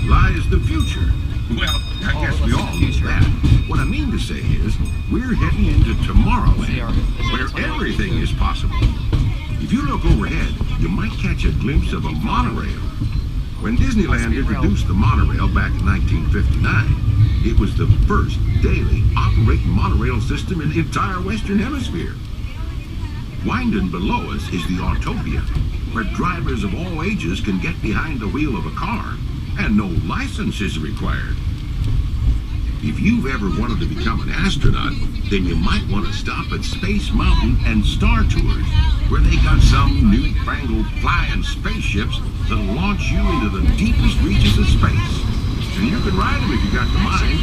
lies the future. Well, I guess we all know that. What I mean to say is, we're heading into Tomorrowland, where everything is possible. If you look overhead, you might catch a glimpse of a monorail. When Disneyland introduced the monorail back in 1959, it was the first daily operating monorail system in the entire Western Hemisphere. Winding below us is the Autopia, where drivers of all ages can get behind the wheel of a car and no license is required. If you've ever wanted to become an astronaut, then you might want to stop at Space Mountain and Star Tours, where they got some newfangled flying spaceships that'll launch you into the deepest reaches of space. And you can ride them if you got the mind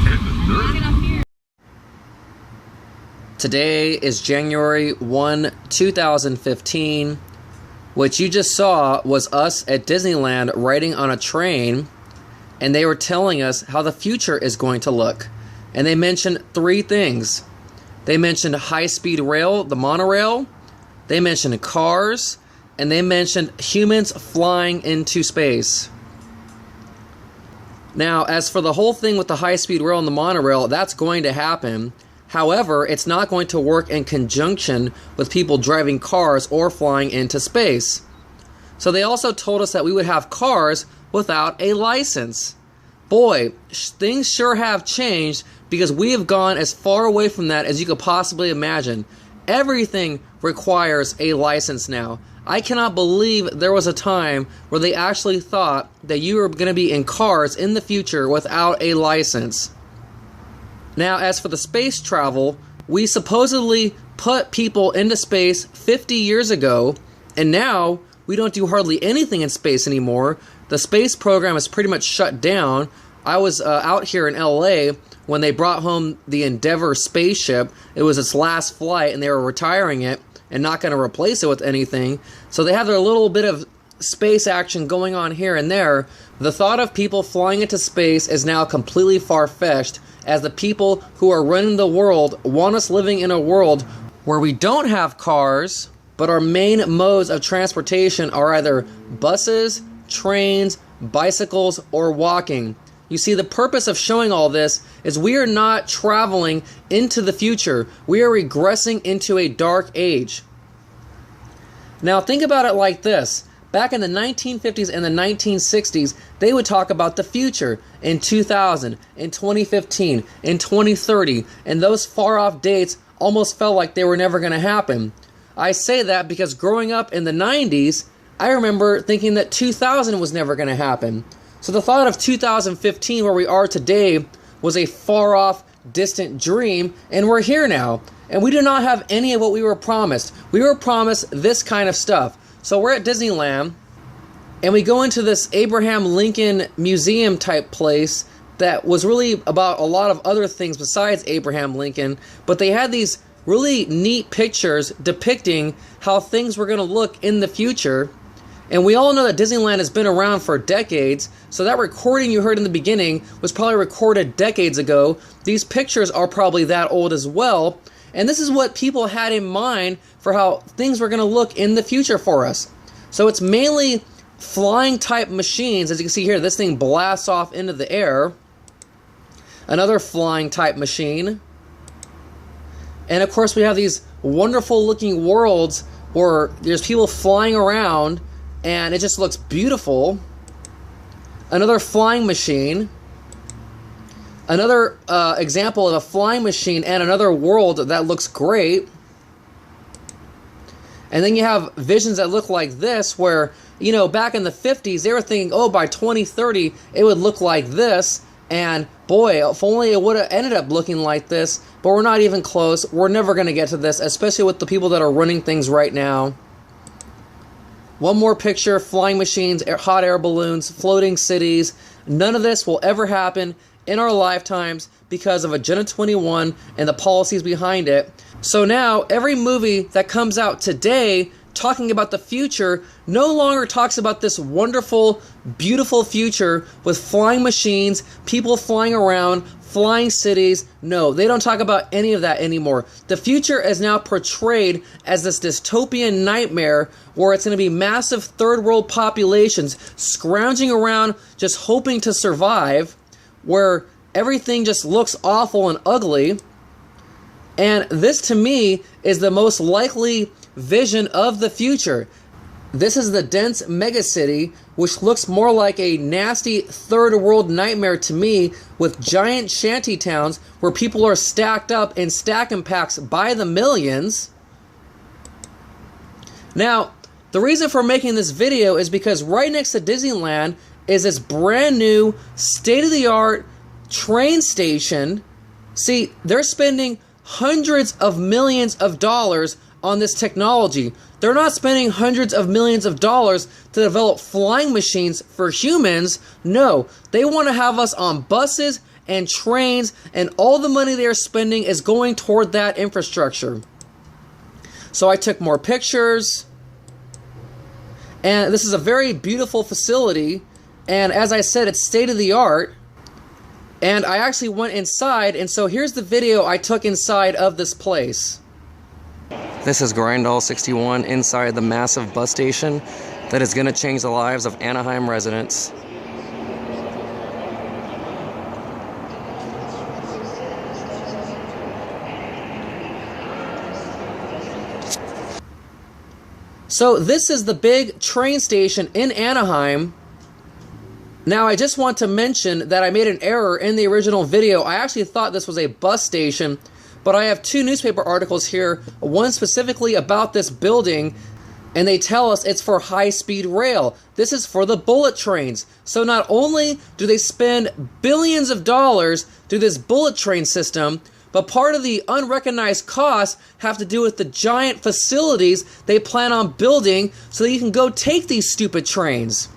and the nerve. Today is January 1, 2015. What you just saw was us at Disneyland riding on a train, and they were telling us how the future is going to look. And they mentioned three things. They mentioned high-speed rail, the monorail. They mentioned cars. And they mentioned humans flying into space. Now, as for the whole thing with the high-speed rail and the monorail, that's going to happen. However, it's not going to work in conjunction with people driving cars or flying into space. So they also told us that we would have cars without a license. Boy, things sure have changed, because we have gone as far away from that as you could possibly imagine. Everything requires a license now. I cannot believe there was a time where they actually thought that you were going to be in cars in the future without a license. Now, as for the space travel, we supposedly put people into space 50 years ago, and now we don't do hardly anything in space anymore. The space program is pretty much shut down. I was out here in LA when they brought home the Endeavour spaceship. It was its last flight, and they were retiring it and not going to replace it with anything. So they have their little bit of space action going on here and there. The thought of people flying into space is now completely far-fetched, as the people who are running the world want us living in a world where we don't have cars, but our main modes of transportation are either buses, trains, bicycles, or walking. You see, the purpose of showing all this is we are not traveling into the future. We are regressing into a dark age. Now think about it like this. Back in the 1950s and the 1960s, they would talk about the future in 2000, in 2015, in 2030, and those far-off dates almost felt like they were never going to happen. I say that because growing up in the 90s, I remember thinking that 2000 was never going to happen. So the thought of 2015, where we are today, was a far-off, distant dream, and we're here now. And we do not have any of what we were promised. We were promised this kind of stuff. So we're at Disneyland, and we go into this Abraham Lincoln Museum type place that was really about a lot of other things besides Abraham Lincoln, but they had these really neat pictures depicting how things were going to look in the future. And we all know that Disneyland has been around for decades, so that recording you heard in the beginning was probably recorded decades ago. These pictures are probably that old as well. And this is what people had in mind for how things were going to look in the future for us. So it's mainly flying type machines. As you can see here, this thing blasts off into the air. Another flying type machine. And of course we have these wonderful looking worlds where there's people flying around and it just looks beautiful. Another flying machine. Another example of a flying machine and another world that looks great. And then you have visions that look like this, where, you know, back in the 50s, they were thinking, oh, by 2030, it would look like this. And boy, if only it would have ended up looking like this. But we're not even close. We're never going to get to this, especially with the people that are running things right now. One more picture, flying machines, hot air balloons, floating cities. None of this will ever happen in our lifetimes because of Agenda 21 and the policies behind it. So now every movie that comes out today talking about the future no longer talks about this wonderful, beautiful future with flying machines, people flying around, flying cities. No, they don't talk about any of that anymore. The future is now portrayed as this dystopian nightmare where it's going to be massive third world populations scrounging around just hoping to survive, where everything just looks awful and ugly. And this, to me, is the most likely vision of the future. This is the dense megacity, which looks more like a nasty third world nightmare to me, with giant shanty towns where people are stacked up in stack and packs by the millions. Now, the reason for making this video is because right next to Disneyland is this brand new state-of-the-art train station. See, they're spending hundreds of millions of dollars on this technology. They're not spending hundreds of millions of dollars to develop flying machines for humans. No, they want to have us on buses and trains, and all the money they're spending is going toward that infrastructure. So I took more pictures, and this is a very beautiful facility, and as I said, it's state-of-the-art. And I actually went inside, and so here's the video I took inside of this place. This is Grindall 61 inside the massive bus station that is going to change the lives of Anaheim residents. So this is the big train station in Anaheim. Now, I just want to mention that I made an error in the original video. I actually thought this was a bus station, but I have two newspaper articles here, one specifically about this building, and they tell us it's for high-speed rail. This is for the bullet trains. So not only do they spend billions of dollars through this bullet train system, but part of the unrecognized costs have to do with the giant facilities they plan on building so that you can go take these stupid trains.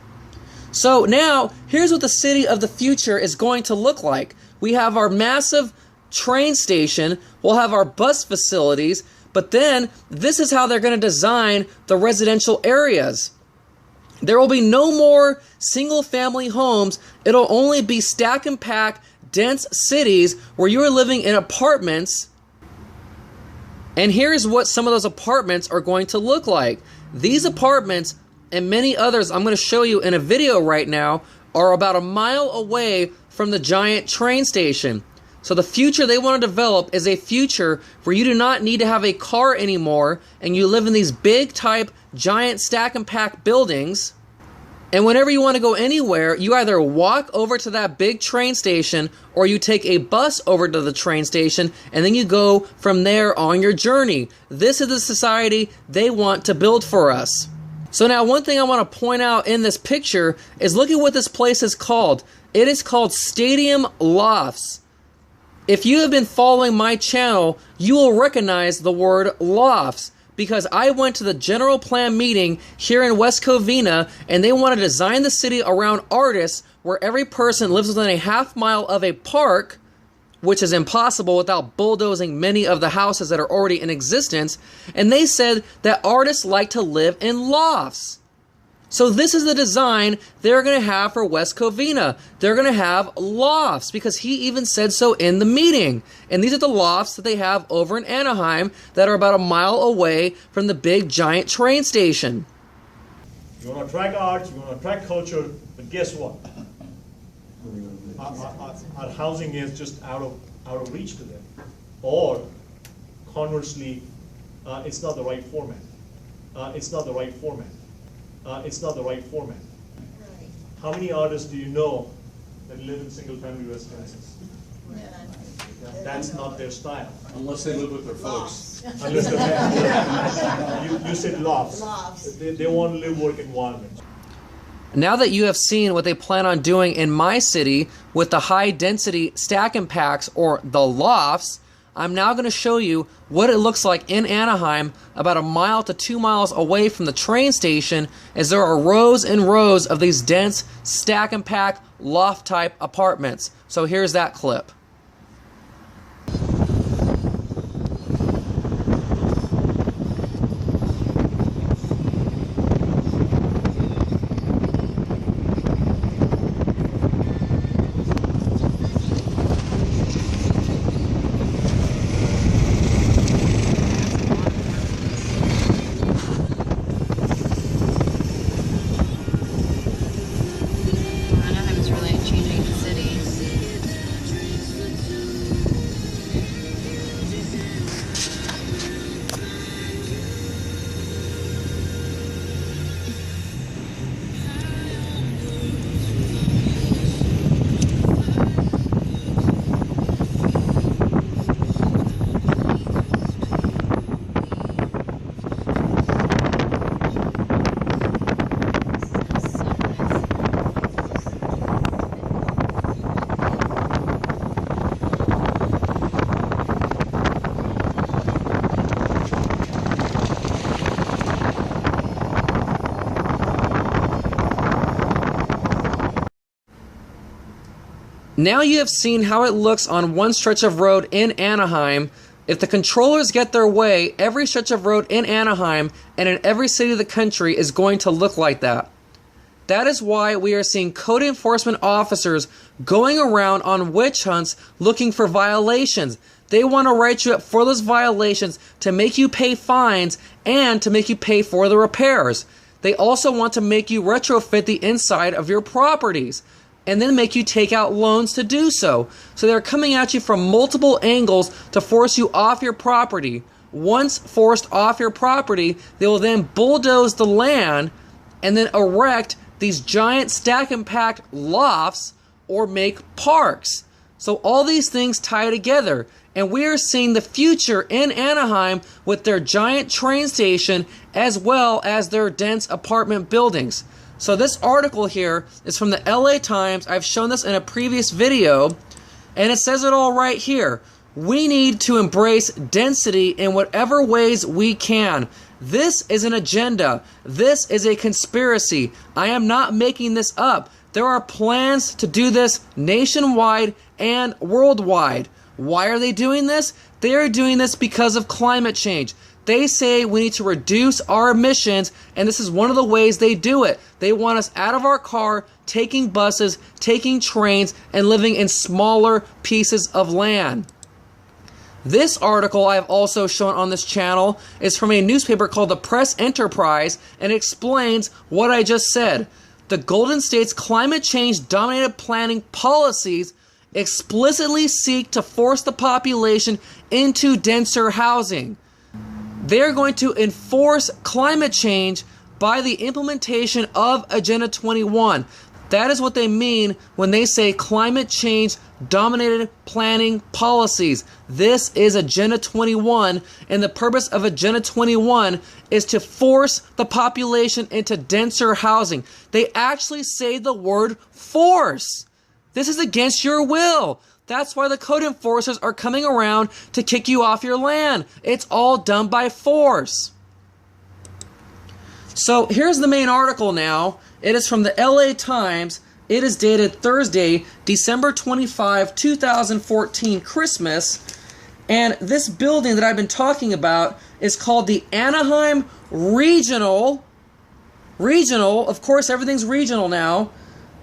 So now, here's what the city of the future is going to look like. We have our massive train station, we'll have our bus facilities, but then this is how they're going to design the residential areas. There will be no more single-family homes. It'll only be stack and pack, dense cities where you are living in apartments. And here's what some of those apartments are going to look like. These apartments and many others I'm going to show you in a video right now are about a mile away from the giant train station. So the future they want to develop is a future where you do not need to have a car anymore, and you live in these big type giant stack and pack buildings. And whenever you want to go anywhere, you either walk over to that big train station or you take a bus over to the train station, and then you go from there on your journey. This is the society they want to build for us. So now, one thing I want to point out in this picture is look at what this place is called. It is called Stadium Lofts. If you have been following my channel, you will recognize the word lofts, because I went to the general plan meeting here in West Covina, and they want to design the city around artists where every person lives within a half-mile of a park, which is impossible without bulldozing many of the houses that are already in existence. And they said that artists like to live in lofts. So this is the design they're going to have for West Covina. They're going to have lofts, because he even said so in the meeting. And these are the lofts that they have over in Anaheim that are about a mile away from the big giant train station. You want to attract arts, you want to attract culture, but guess what? Our housing is just out of reach to them, or conversely, it's not the right format. It's not the right format. It's not the right format. Right. How many artists do you know that live in single-family residences? That's not their style. Unless they live with their folks. Unless they're you said lofts. Lofts. They want to live work environments. Now that you have seen what they plan on doing in my city with the high density stack and packs, or the lofts, I'm now going to show you what it looks like in Anaheim about a mile to 2 miles away from the train station, as there are rows and rows of these dense stack and pack loft type apartments. So here's that clip. Now you have seen how it looks on one stretch of road in Anaheim. If the controllers get their way, every stretch of road in Anaheim and in every city of the country is going to look like that. That is why we are seeing code enforcement officers going around on witch hunts looking for violations. They want to write you up for those violations to make you pay fines and to make you pay for the repairs. They also want to make you retrofit the inside of your properties and then make you take out loans to do so. So they're coming at you from multiple angles to force you off your property. Once forced off your property, they will then bulldoze the land and then erect these giant stack and pack lofts or make parks. So all these things tie together. And we are seeing the future in Anaheim with their giant train station as well as their dense apartment buildings. So this article here is from the LA Times. I've shown this in a previous video, and it says it all right here. We need to embrace density in whatever ways we can. This is an agenda. This is a conspiracy. I am not making this up. There are plans to do this nationwide and worldwide. Why are they doing this? They are doing this because of climate change. They say we need to reduce our emissions, and this is one of the ways they do it. They want us out of our car, taking buses, taking trains, and living in smaller pieces of land. This article I have also shown on this channel is from a newspaper called the Press Enterprise, and it explains what I just said. The Golden State's climate change dominated planning policies explicitly seek to force the population into denser housing. They're going to enforce climate change by the implementation of Agenda 21. That is what they mean when they say climate change dominated planning policies. This is Agenda 21, and the purpose of Agenda 21 is to force the population into denser housing. They actually say the word force. This is against your will. That's why the code enforcers are coming around to kick you off your land. It's all done by force. So here's the main article now. It is from the LA Times. It is dated Thursday, December 25, 2014, Christmas. And this building that I've been talking about is called the Anaheim Regional, of course everything's regional now,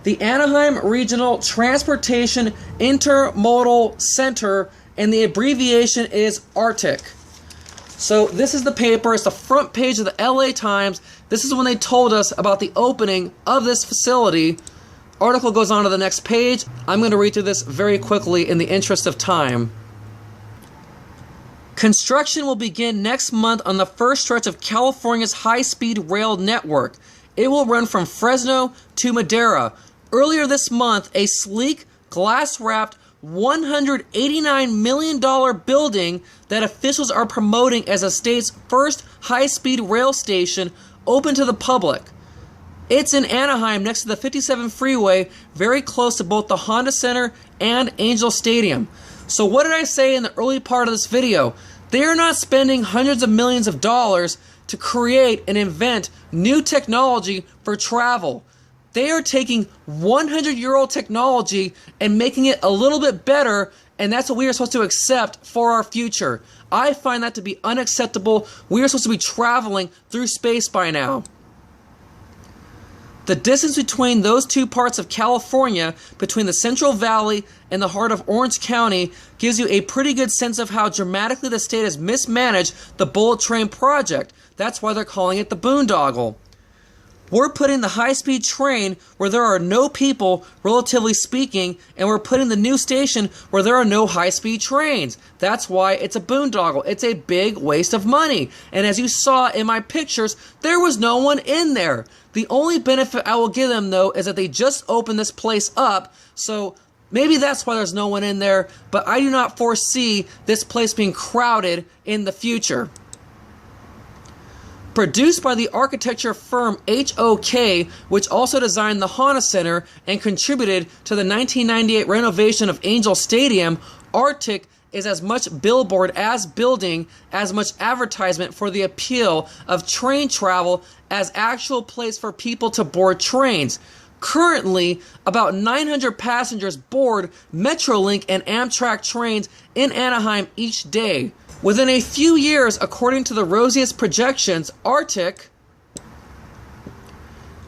the Anaheim Regional Transportation Intermodal Center, and the abbreviation is Artic. So this is the paper. It's the front page of the LA Times. This is when they told us about the opening of this facility. Article goes on to the next page. I'm going to read through this very quickly in the interest of time. Construction will begin next month on the first stretch of California's high-speed rail network. It will run from Fresno to Madera. Earlier this month, a sleek, glass-wrapped, $189 million building that officials are promoting as the state's first high-speed rail station opened to the public. It's in Anaheim next to the 57 freeway, very close to both the Honda Center and Angel Stadium. So what did I say in the early part of this video? They are not spending hundreds of millions of dollars to create and invent new technology for travel. They are taking 100-year-old technology and making it a little bit better, and that's what we are supposed to accept for our future. I find that to be unacceptable. We are supposed to be traveling through space by now. The distance between those two parts of California, between the Central Valley and the heart of Orange County, gives you a pretty good sense of how dramatically the state has mismanaged the bullet train project. That's why they're calling it the boondoggle. We're putting the high-speed train where there are no people, relatively speaking, and we're putting the new station where there are no high-speed trains. That's why it's a boondoggle. It's a big waste of money. And as you saw in my pictures, there was no one in there. The only benefit I will give them, though, is that they just opened this place up, so maybe that's why there's no one in there, but I do not foresee this place being crowded in the future. Produced by the architecture firm HOK, which also designed the Honda Center and contributed to the 1998 renovation of Angel Stadium, Artic is as much billboard as building, as much advertisement for the appeal of train travel as actual place for people to board trains. Currently, about 900 passengers board Metrolink and Amtrak trains in Anaheim each day. Within a few years, according to the rosiest projections, Artic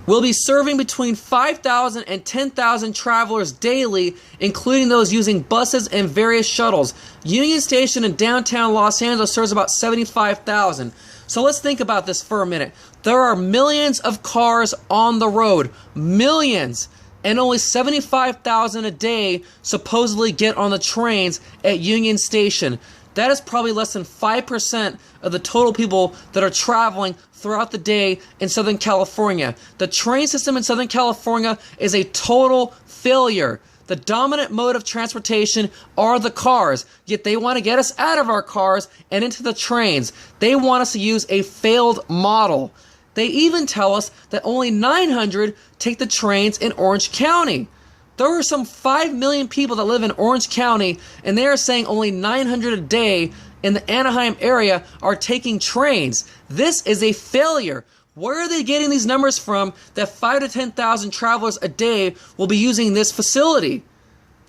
will be serving between 5,000 and 10,000 travelers daily, including those using buses and various shuttles. Union Station in downtown Los Angeles serves about 75,000. So let's think about this for a minute. There are millions of cars on the road. Millions. And only 75,000 a day supposedly get on the trains at Union Station. That is probably less than 5% of the total people that are traveling throughout the day in Southern California. The train system in Southern California is a total failure. The dominant mode of transportation are the cars, yet they want to get us out of our cars and into the trains. They want us to use a failed model. They even tell us that only 900 take the trains in Orange County. There are some 5 million people that live in Orange County, and they are saying only 900 a day in the Anaheim area are taking trains. This is a failure. Where are they getting these numbers from that 5,000 to 10,000 travelers a day will be using this facility?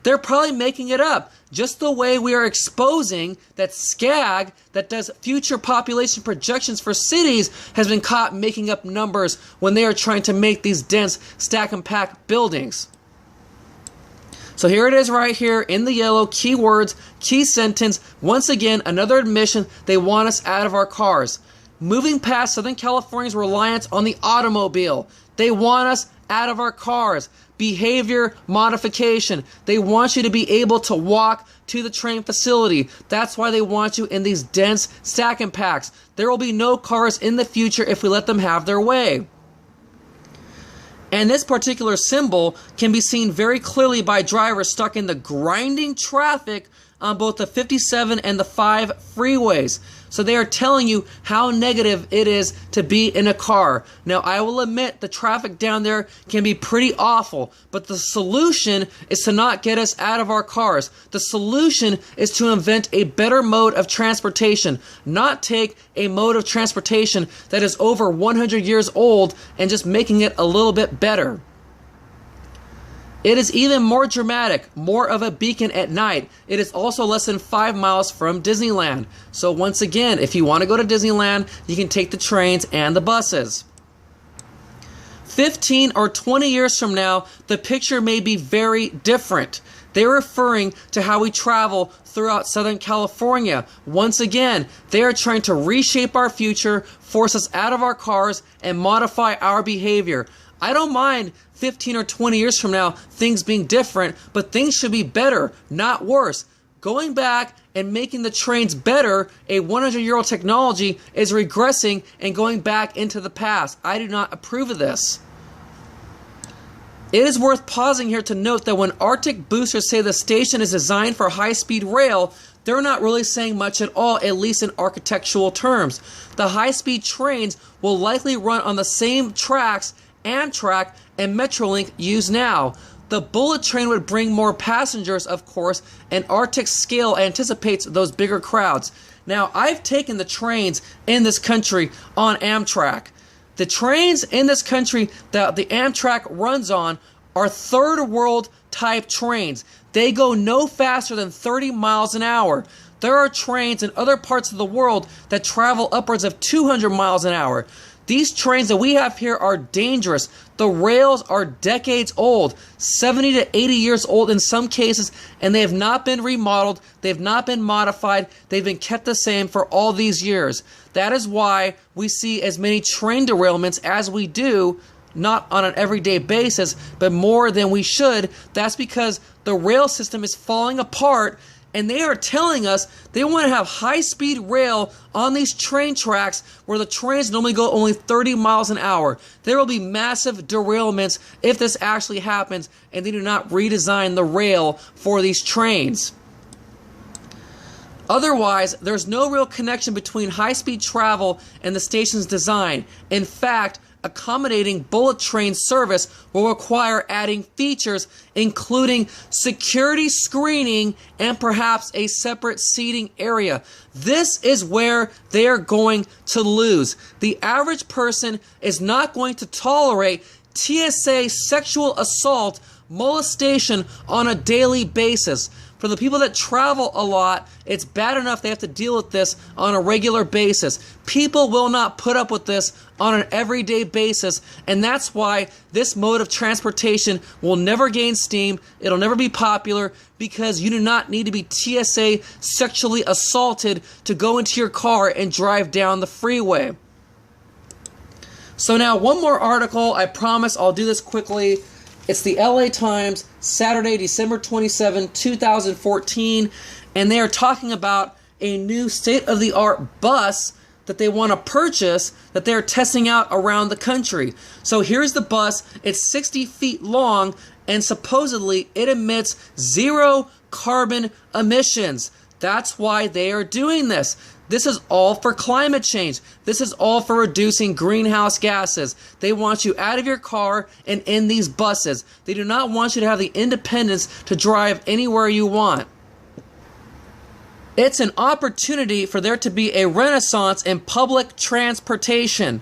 They're probably making it up, just the way we are exposing that SCAG, that does future population projections for cities, has been caught making up numbers when they are trying to make these dense stack and pack buildings. So here it is right here in the yellow, keywords, key sentence. Once again, another admission, they want us out of our cars. Moving past Southern California's reliance on the automobile. They want us out of our cars. Behavior modification. They want you to be able to walk to the train facility. That's why they want you in these dense stack and packs. There will be no cars in the future if we let them have their way. And this particular symbol can be seen very clearly by drivers stuck in the grinding traffic on both the 57 and the 5 freeways. So they are telling you how negative it is to be in a car. Now, I will admit the traffic down there can be pretty awful, but the solution is to not get us out of our cars. The solution is to invent a better mode of transportation, not take a mode of transportation that is over 100 years old and just making it a little bit better. It is even more dramatic, more of a beacon at night. It is also less than 5 miles from Disneyland. So once again, if you want to go to Disneyland, you can take the trains and the buses. 15 or 20 years from now, the picture may be very different. They're referring to how we travel throughout Southern California. Once again, they are trying to reshape our future, force us out of our cars, and modify our behavior. I don't mind 15 or 20 years from now things being different, but things should be better, not worse. Going back and making the trains better, a 100-year-old technology, is regressing and going back into the past. I do not approve of this. It is worth pausing here to note that when Artic boosters say the station is designed for high-speed rail, they're not really saying much at all, at least in architectural terms. The high-speed trains will likely run on the same tracks Amtrak and Metrolink use now. The bullet train would bring more passengers, of course, and Artic's scale anticipates those bigger crowds. Now, I've taken the trains in this country on Amtrak. The trains in this country that the Amtrak runs on are third world type trains. They go no faster than 30 miles an hour. There are trains in other parts of the world that travel upwards of 200 miles an hour. These trains that we have here are dangerous. The rails are decades old, 70 to 80 years old in some cases, and they have not been remodeled, they have not been modified, they've been kept the same for all these years. That is why we see as many train derailments as we do, not on an everyday basis, but more than we should. That's because the rail system is falling apart, and they are telling us they want to have high-speed rail on these train tracks where the trains normally go only 30 miles an hour. There will be massive derailments if this actually happens and they do not redesign the rail for these trains. Otherwise, there's no real connection between high-speed travel and the station's design. In fact, accommodating bullet train service will require adding features including security screening and perhaps a separate seating area. This is where they are going to lose. The average person is not going to tolerate TSA sexual assault, molestation on a daily basis. For the people that travel a lot, it's bad enough they have to deal with this on a regular basis. People will not put up with this on an everyday basis, and that's why this mode of transportation will never gain steam. It'll never be popular, because you do not need to be TSA sexually assaulted to go into your car and drive down the freeway. So now one more article. I promise I'll do this quickly. It's the LA Times, Saturday, December 27, 2014, and they are talking about a new state-of-the-art bus that they want to purchase that they're testing out around the country. So here's the bus. It's 60 feet long, and supposedly it emits 0 carbon emissions. That's why they are doing this. This is all for climate change. This is all for reducing greenhouse gases. They want you out of your car and in these buses. They do not want you to have the independence to drive anywhere you want. It's an opportunity for there to be a renaissance in public transportation.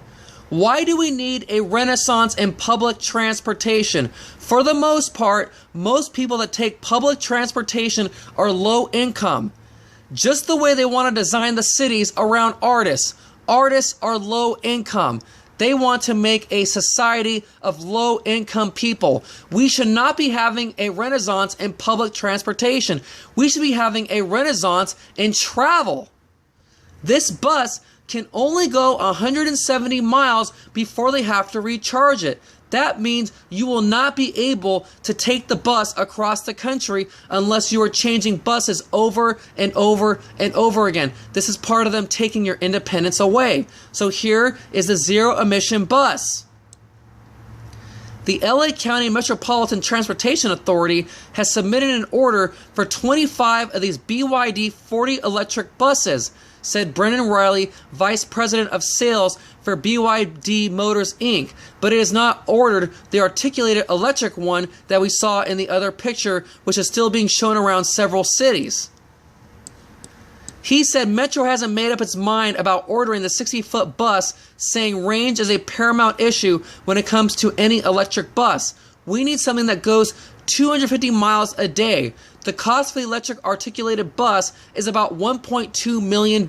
Why do we need a renaissance in public transportation? For the most part, most people that take public transportation are low income. Just the way they want to design the cities around artists. Artists are low income. They want to make a society of low income people. We should not be having a renaissance in public transportation. We should be having a renaissance in travel. This bus can only go 170 miles before they have to recharge it. That means you will not be able to take the bus across the country unless you are changing buses over and over and over again. This is part of them taking your independence away. So here is the zero emission bus. The LA County Metropolitan Transportation Authority has submitted an order for 25 of these BYD 40 electric buses, said Brendan Riley, Vice President of Sales for BYD Motors Inc., but it has not ordered the articulated electric one that we saw in the other picture, which is still being shown around several cities. He said Metro hasn't made up its mind about ordering the 60-foot bus, saying range is a paramount issue when it comes to any electric bus. We need something that goes 250 miles a day. The cost for the electric articulated bus is about $1.2 million.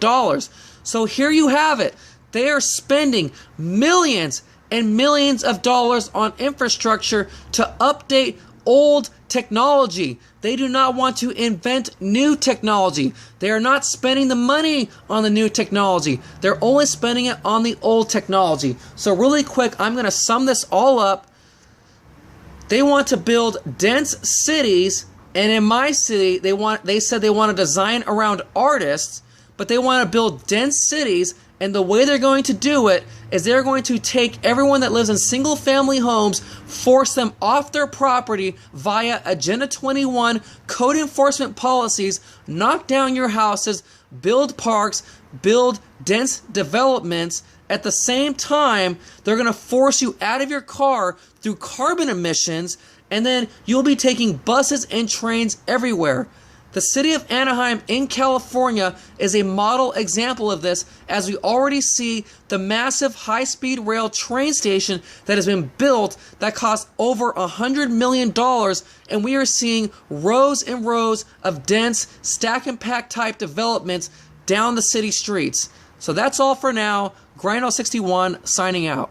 So here you have it. They are spending millions and millions of dollars on infrastructure to update old technology. They do not want to invent new technology. They are not spending the money on the new technology. They're only spending it on the old technology. So really quick, I'm going to sum this all up. They want to build dense cities, and in my city, they said they want to design around artists, but they want to build dense cities, and the way they're going to do it is they're going to take everyone that lives in single-family homes, force them off their property via Agenda 21 code enforcement policies, knock down your houses, build parks, build dense developments. At the same time, they're going to force you out of your car through carbon emissions, and then you'll be taking buses and trains everywhere. The city of Anaheim in California is a model example of this, as we already see the massive high-speed rail train station that has been built that costs over $100 million, and we are seeing rows and rows of dense stack and pack type developments down the city streets. So that's all for now. Grindle61 signing out.